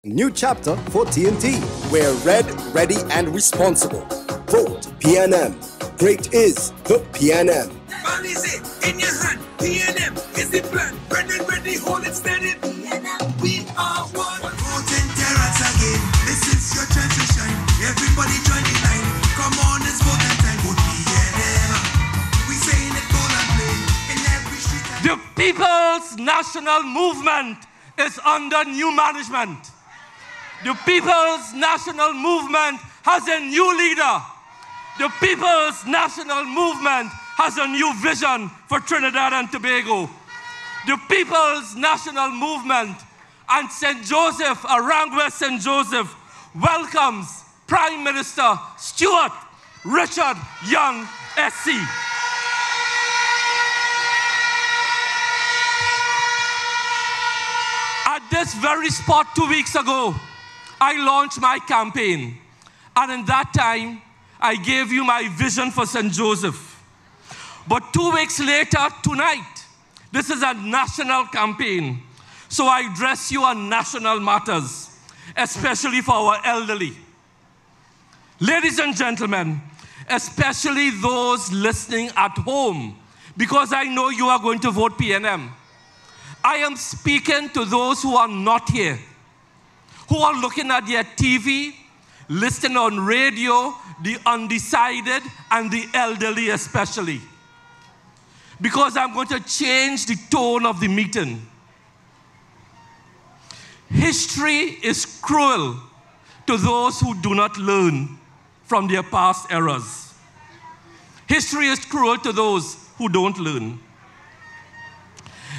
New chapter for TNT. We're red, ready, and responsible. Vote PNM. Great is the PNM. Money is it in your hand. PNM is the plan. Red and ready, hold it steady. PNM, we are one. Voting Terrence again. This is your chance to shine. Everybody join the line. Come on, it's voting time. Vote PNM. We saying it all and play in every street. The People's National Movement is under new management. The People's National Movement has a new leader. The People's National Movement has a new vision for Trinidad and Tobago. The People's National Movement and St. Joseph, Aranguez St. Joseph, welcomes Prime Minister Stuart Richard Young, SC. At this very spot 2 weeks ago, I launched my campaign, and in that time, I gave you my vision for St. Joseph. But 2 weeks later, tonight, this is a national campaign, so I address you on national matters, especially for our elderly. Ladies and gentlemen, especially those listening at home, because I know you are going to vote PNM. I am speaking to those who are not here, who are looking at their TV, listening on radio, the undecided and the elderly especially. Because I'm going to change the tone of the meeting. History is cruel to those who do not learn from their past errors. History is cruel to those who don't learn.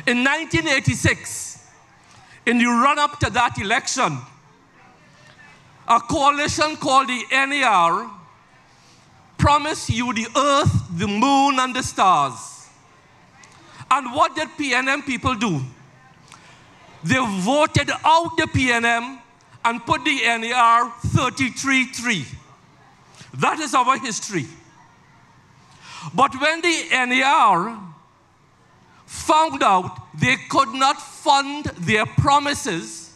In 1986, in the run-up to that election, a coalition called the NAR promised you the earth, the moon, and the stars. And what did PNM people do? They voted out the PNM and put the NAR 33-3. That is our history. But when the NAR found out they could not fund their promises,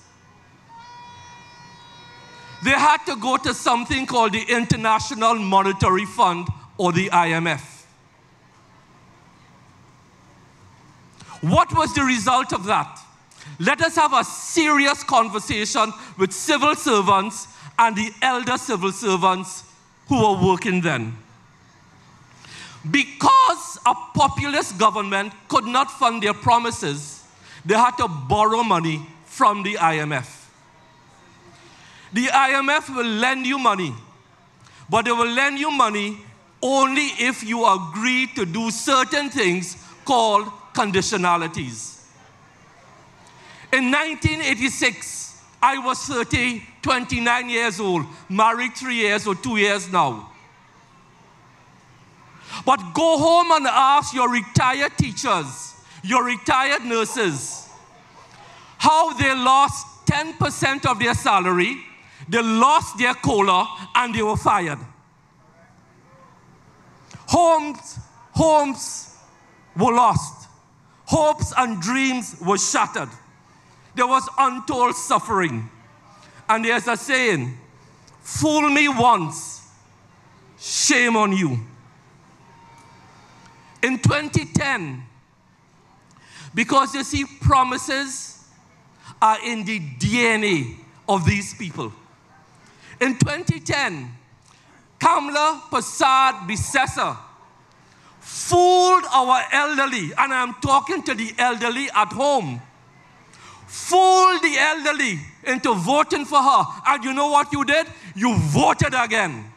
they had to go to something called the International Monetary Fund, or the IMF. What was the result of that? Let us have a serious conversation with civil servants and the elder civil servants who were working then. Because a populist government could not fund their promises, they had to borrow money from the IMF. The IMF will lend you money, but they will lend you money only if you agree to do certain things called conditionalities. In 1986, I was 29 years old, married 3 years or 2 years now. But go home and ask your retired teachers, your retired nurses, how they lost 10% of their salary, they lost their COLA, and they were fired. Homes were lost. Hopes and dreams were shattered. There was untold suffering. And there's a saying, fool me once, shame on you. In 2010, because you see, promises are in the DNA of these people. In 2010, Kamla Prasad Bisesa fooled our elderly, and I'm talking to the elderly at home, fooled the elderly into voting for her. And you know what you did? You voted again.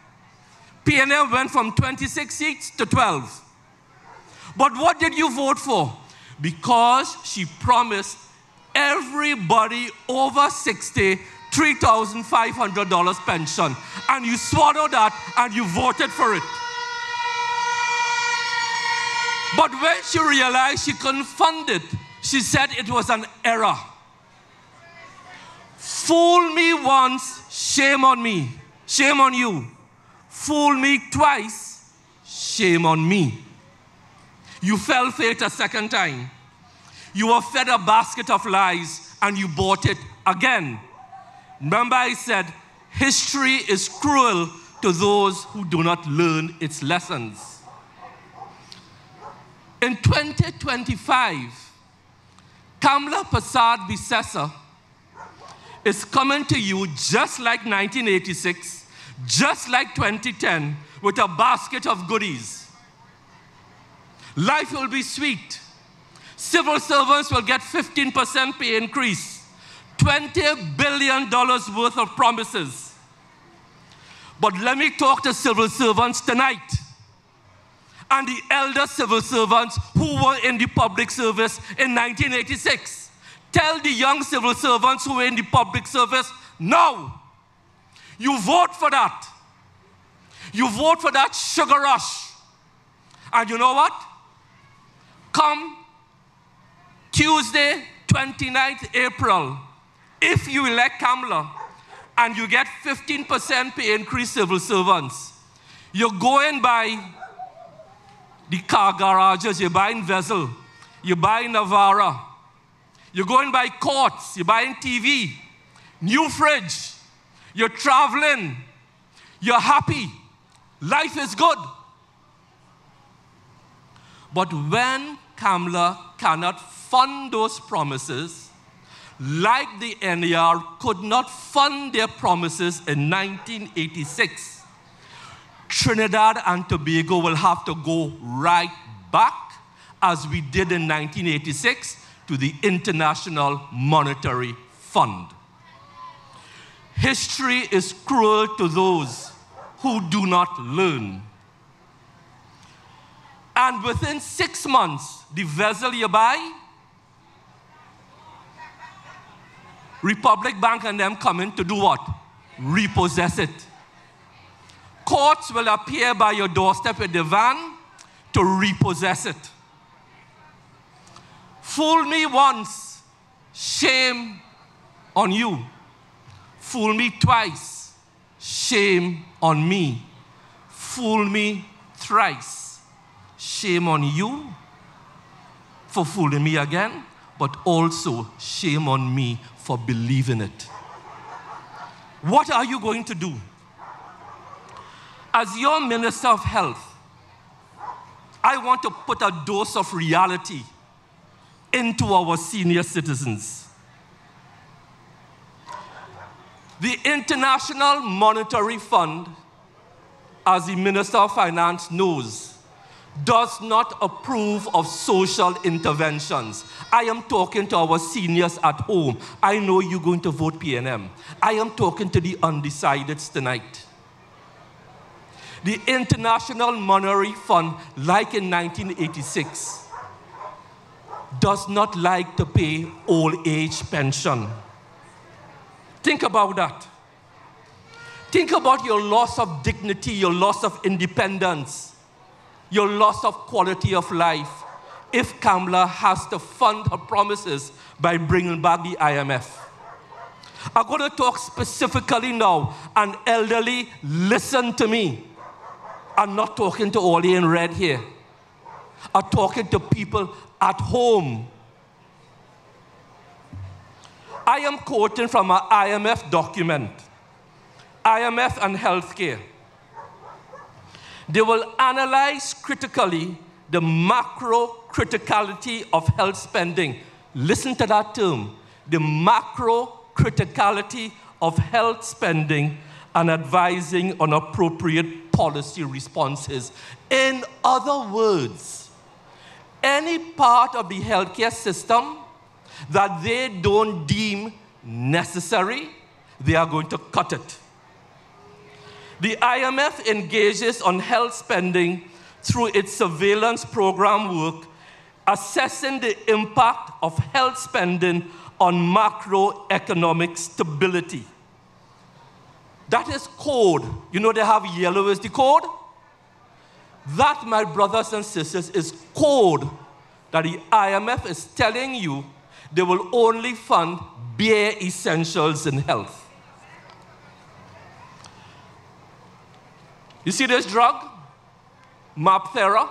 PNM went from 26 seats to 12. But what did you vote for? Because she promised everybody over 60 $3,500 pension. And you swallowed that and you voted for it. But when she realized she couldn't fund it, she said it was an error. Fool me once, shame on me. Shame on you. Fool me twice, shame on me. You fell for it a second time. You were fed a basket of lies and you bought it again. Remember I said, history is cruel to those who do not learn its lessons. In 2025, Kamla Persad-Bissessar is coming to you just like 1986, just like 2010, with a basket of goodies. Life will be sweet. Civil servants will get 15% pay increase, $20 billion worth of promises. But let me talk to civil servants tonight, and the elder civil servants who were in the public service in 1986. Tell the young civil servants who were in the public service, no, you vote for that. You vote for that sugar rush. And you know what? Come Tuesday, 29th April, if you elect Kamla and you get 15% pay increase civil servants, you're going by the car garages, you're buying Vessel, you're buying Navara, you're going by courts, you're buying TV, new fridge, you're traveling, you're happy, life is good. But when Kamla cannot fund those promises, like the NAR could not fund their promises in 1986, Trinidad and Tobago will have to go right back, as we did in 1986, to the International Monetary Fund. History is cruel to those who do not learn. And within 6 months, the vessel you buy, Republic Bank and them come in to do what? Repossess it. Courts will appear by your doorstep with the van to repossess it. Fool me once, shame on you. Fool me twice, shame on me. Fool me thrice, shame on you for fooling me again, but also shame on me for believing it. What are you going to do? As your Minister of Health, I want to put a dose of reality into our senior citizens. The International Monetary Fund, as the Minister of Finance knows, does not approve of social interventions. I am talking to our seniors at home. I know you're going to vote PNM. I am talking to the undecideds tonight. The International Monetary Fund, like in 1986, does not like to pay old age pension. Think about that. Think about your loss of dignity, your loss of independence, your loss of quality of life, if Kamla has to fund her promises by bringing back the IMF. I'm going to talk specifically now, and elderly, listen to me. I'm not talking to all in red here. I'm talking to people at home. I am quoting from an IMF document, IMF and Healthcare. They will analyze critically the macro criticality of health spending. Listen to that term, the macro criticality of health spending, and advising on appropriate policy responses. In other words, any part of the healthcare system that they don't deem necessary, they are going to cut it. The IMF engages on health spending through its surveillance program work, assessing the impact of health spending on macroeconomic stability. That is code. You know they have yellow is the code? That, my brothers and sisters, is code that the IMF is telling you they will only fund bare essentials in health. You see this drug, Mapthera?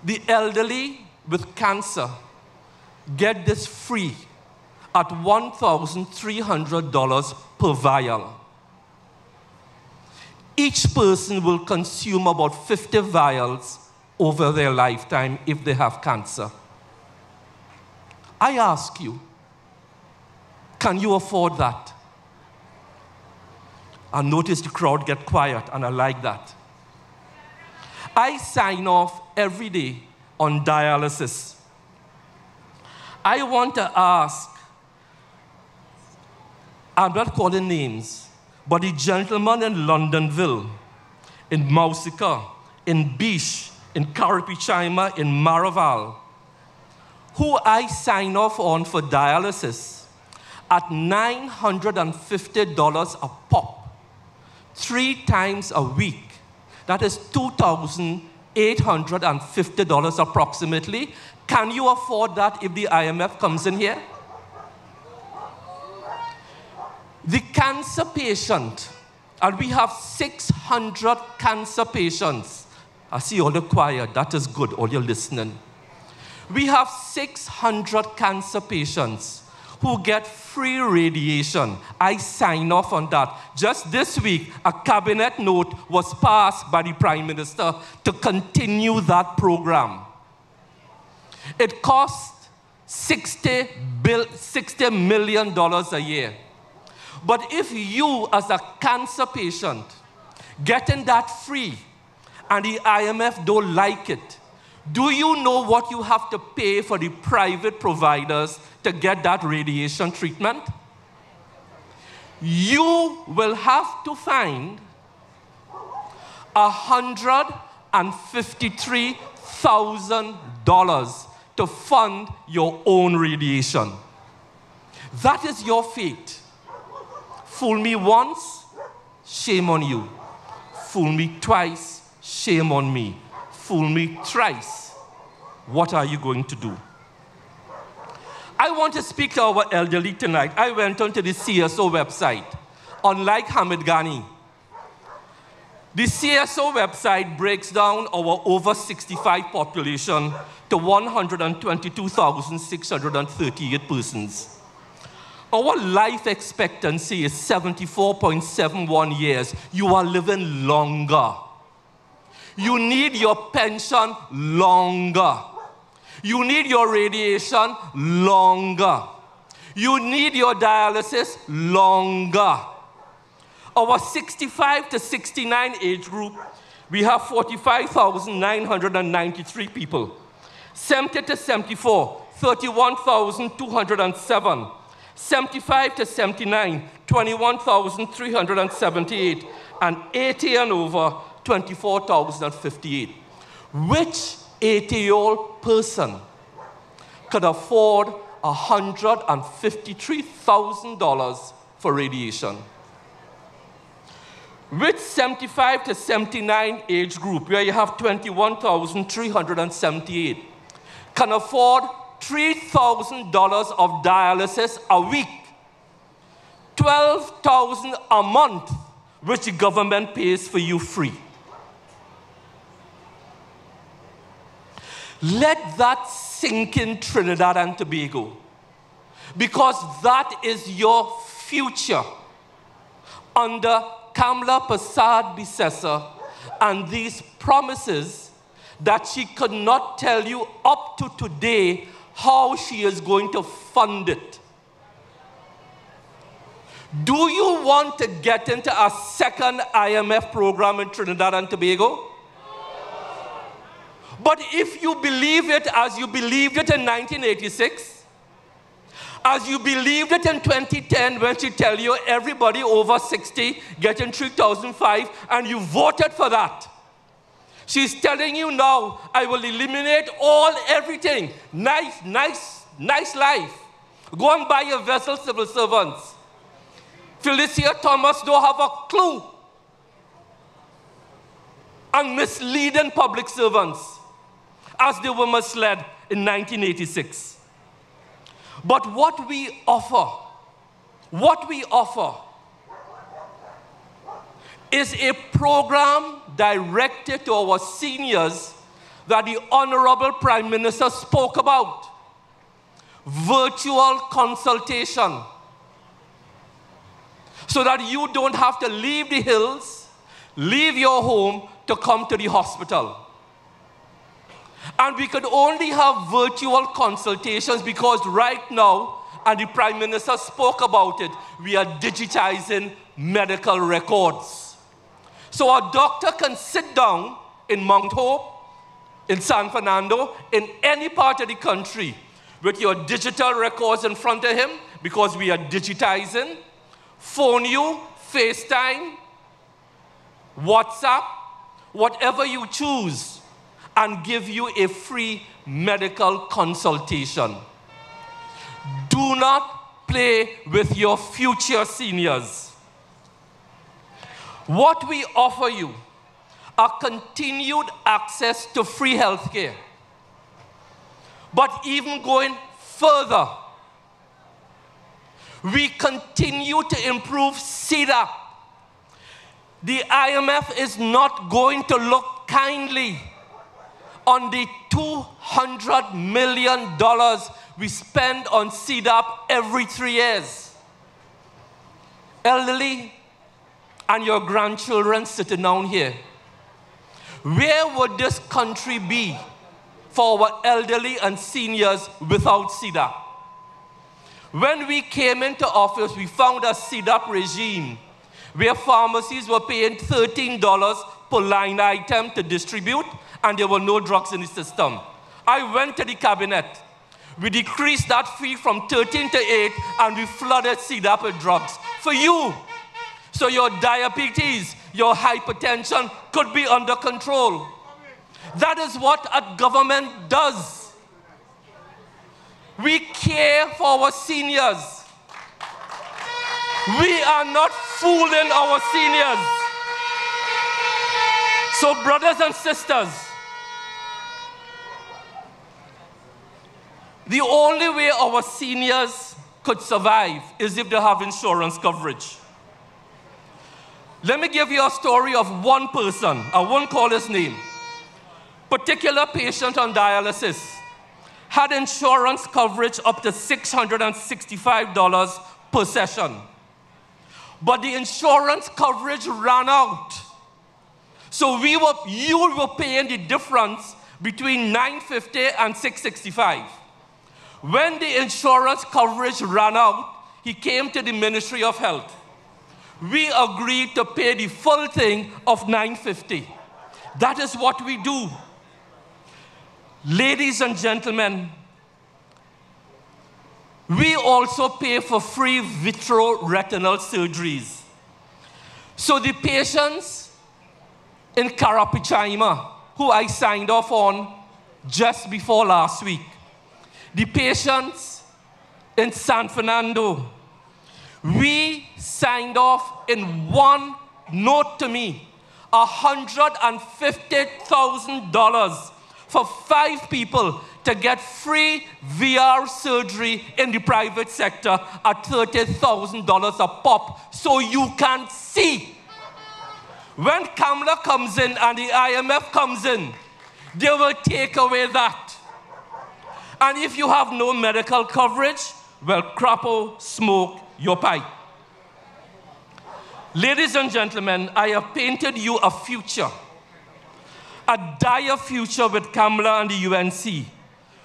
The elderly with cancer get this free at $1,300 per vial. Each person will consume about 50 vials over their lifetime if they have cancer. I ask you, can you afford that? I notice the crowd get quiet, and I like that. I sign off every day on dialysis. I want to ask, I'm not calling names, but the gentleman in Londonville, in Mausika, in Bish, in Karapichaima, in Maraval, who I sign off on for dialysis at $950 a pop, 3 times a week. That is $2,850 approximately. Can you afford that if the IMF comes in here? The cancer patient, and we have 600 cancer patients. I see all the quiet. That is good, all you're listening. We have 600 cancer patients who get free radiation. I sign off on that. Just this week, a cabinet note was passed by the Prime Minister to continue that program. It costs $60 million a year. But if you, as a cancer patient, getting that free, and the IMF don't like it, do you know what you have to pay for the private providers to get that radiation treatment? You will have to find $153,000 to fund your own radiation. That is your fate. Fool me once, shame on you. Fool me twice, shame on me. Fool me thrice, what are you going to do? I want to speak to our elderly tonight. I went onto the CSO website. Unlike Hamid Ghani, the CSO website breaks down our over 65 population to 122,638 persons. Our life expectancy is 74.71 years. You are living longer. You need your pension longer. You need your radiation longer. You need your dialysis longer. Our 65 to 69 age group, we have 45,993 people. 70 to 74, 31,207. 75 to 79, 21,378. And 80 and over, 24,058. Which 80-year-old person could afford $153,000 for radiation? Which 75 to 79 age group, where you have 21,378, can afford $3,000 of dialysis a week, $12,000 a month, which the government pays for you free? Let that sink in Trinidad and Tobago, because that is your future under Kamla Persad-Bissessar and these promises that she could not tell you up to today how she is going to fund it. Do you want to get into a second IMF program in Trinidad and Tobago? But if you believe it as you believed it in 1986, as you believed it in 2010 when she tell you everybody over 60 getting $3,005 and you voted for that, she's telling you now, I will eliminate everything. Nice life. Go and buy your vessel, civil servants. Felicia Thomas don't have a clue. And misleading public servants as they were misled in 1986. But what we offer is a program directed to our seniors that the Honorable Prime Minister spoke about. virtual consultation so that you don't have to leave the hills, leave your home to come to the hospital. And we could only have virtual consultations because right now, and the Prime Minister spoke about it, we are digitizing medical records. So a doctor can sit down in Mount Hope, in San Fernando, in any part of the country with your digital records in front of him, because we are digitizing, phone you, FaceTime, WhatsApp, whatever you choose, and give you a free medical consultation. Do not play with your future seniors. What we offer you are continued access to free health care. But even going further, we continue to improve CDAP. The IMF is not going to look kindly on the $200 million we spend on CDAP every 3 years. Elderly and your grandchildren sitting down here, where would this country be for our elderly and seniors without CDAP? When we came into office, we found a CDAP regime where pharmacies were paying $13 per line item to distribute, and there were no drugs in the system. I went to the cabinet. We decreased that fee from 13 to 8, and we flooded CDAP with drugs for you. So your diabetes, your hypertension could be under control. That is what a government does. We care for our seniors. We are not fooling our seniors. So brothers and sisters, the only way our seniors could survive is if they have insurance coverage. Let me give you a story of one person. I won't call his name. Particular patient on dialysis had insurance coverage up to $665 per session. But the insurance coverage ran out. So you were paying the difference between $950 and $665. When the insurance coverage ran out, he came to the Ministry of Health. We agreed to pay the full thing of $950. That is what we do. Ladies and gentlemen, we also pay for free vitreoretinal surgeries. So the patients in Carapichaima, who I signed off on just before last week, the patients in San Fernando, we signed off in one note to me, $150,000 for 5 people to get free VR surgery in the private sector at $30,000 a pop, so you can see. When Kamala comes in and the IMF comes in, they will take away that. And if you have no medical coverage, well, crapo, smoke your pipe. Ladies and gentlemen, I have painted you a future, a dire future with Kamala and the UNC,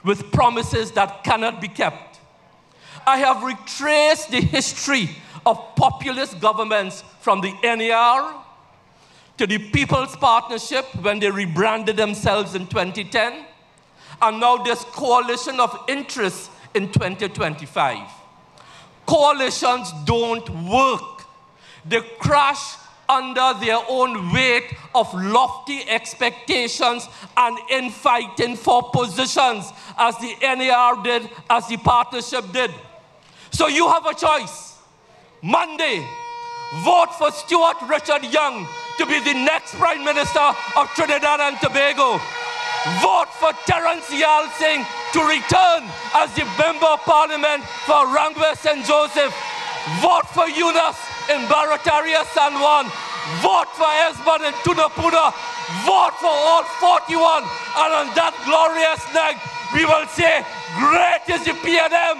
with promises that cannot be kept. I have retraced the history of populist governments from the NAR to the People's Partnership when they rebranded themselves in 2010, and now this coalition of interests in 2025. Coalitions don't work. They crash under their own weight of lofty expectations and infighting for positions, as the NAR did, as the partnership did. So you have a choice. Monday, vote for Stuart Richard Young to be the next Prime Minister of Trinidad and Tobago. Vote for Terrence Deyalsingh to return as the Member of Parliament for Aranguez and Joseph. Vote for Yunus in Barataria San Juan. Vote for Esbon in Tunapuna. Vote for all 41. And on that glorious night, we will say, great is the PNM,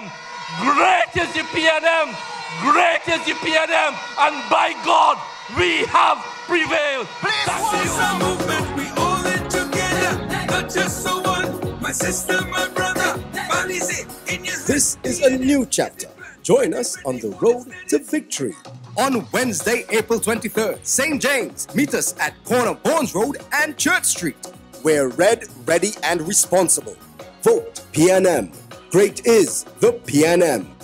great is the PNM, great is the PNM, and by God, we have prevailed. It's a movement, we all in together, not just so one, my sister, my brother, in your This is a new chapter. Join us on the road to victory. On Wednesday, April 23rd, St. James. Meet us at corner Bournes Road and Church Street. We're red, ready, and responsible. Vote PNM. Great is the PNM.